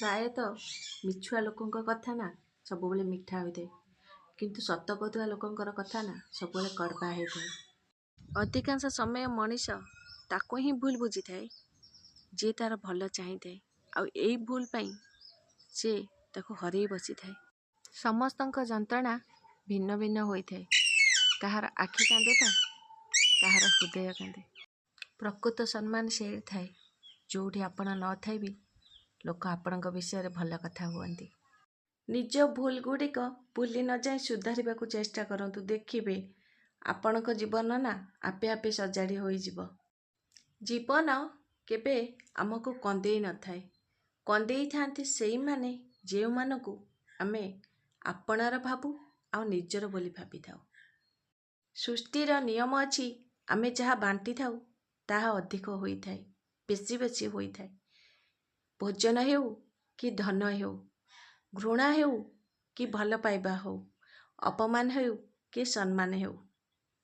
ପ୍ରାୟତଃ ମିଛୁଆ ଲୋକଙ୍କ କଥା ନା ସବୁବେଳେ ମିଠା ହୋଇଥାଏ, କିନ୍ତୁ ସତ କହୁଥିବା ଲୋକଙ୍କର କଥା ନା ସବୁବେଳେ କଡ଼ବା ହୋଇଥାଏ। ଅଧିକାଂଶ ସମୟ ମଣିଷ ତାକୁ ହିଁ ଭୁଲ ବୁଝିଥାଏ ଯିଏ ତାର ଭଲ ଚାହିଁଥାଏ, ଆଉ ଏଇ ଭୁଲ ପାଇଁ ସେ ତାକୁ ହରେଇ ବସିଥାଏ। ସମସ୍ତଙ୍କ ଯନ୍ତ୍ରଣା ଭିନ୍ନ ଭିନ୍ନ ହୋଇଥାଏ। କାହାର ଆଖି କାନ୍ଦେ ତ କାହାର ହୃଦୟ କାନ୍ଦେ। ପ୍ରକୃତ ସମ୍ମାନ ସେଇଠି ଥାଏ ଯେଉଁଠି ଆପଣ ନଥାଇ ବି ଲୋକ ଆପଣଙ୍କ ବିଷୟରେ ଭଲ କଥା ହୁଅନ୍ତି। ନିଜ ଭୁଲ ଗୁଡ଼ିକ ଭୁଲି ନ ଯାଇ ସୁଧାରିବାକୁ ଚେଷ୍ଟା କରନ୍ତୁ। ଦେଖିବେ ଆପଣଙ୍କ ଜୀବନ ନା ଆପେ ଆପେ ସଜାଡ଼ି ହୋଇଯିବ। ଜୀବନ କେବେ ଆମକୁ କନ୍ଦେଇ ନଥାଏ, କନ୍ଦେଇଥାନ୍ତି ସେଇମାନେ ଯେଉଁମାନଙ୍କୁ ଆମେ ଆପଣାର ଭାବୁ ଆଉ ନିଜର ବୋଲି ଭାବିଥାଉ। ସୃଷ୍ଟିର ନିୟମ ଅଛି, ଆମେ ଯାହା ବାଣ୍ଟିଥାଉ ତାହା ଅଧିକ ହୋଇଥାଏ, ବେଶୀ ବେଶୀ ହୋଇଥାଏ। ଭୋଜନ ହେଉ କି ଧନ ହେଉ, ଘୃଣା ହେଉ କି ଭଲ ପାଇବା ହେଉ, ଅପମାନ ହେଉ କି ସମ୍ମାନ ହେଉ,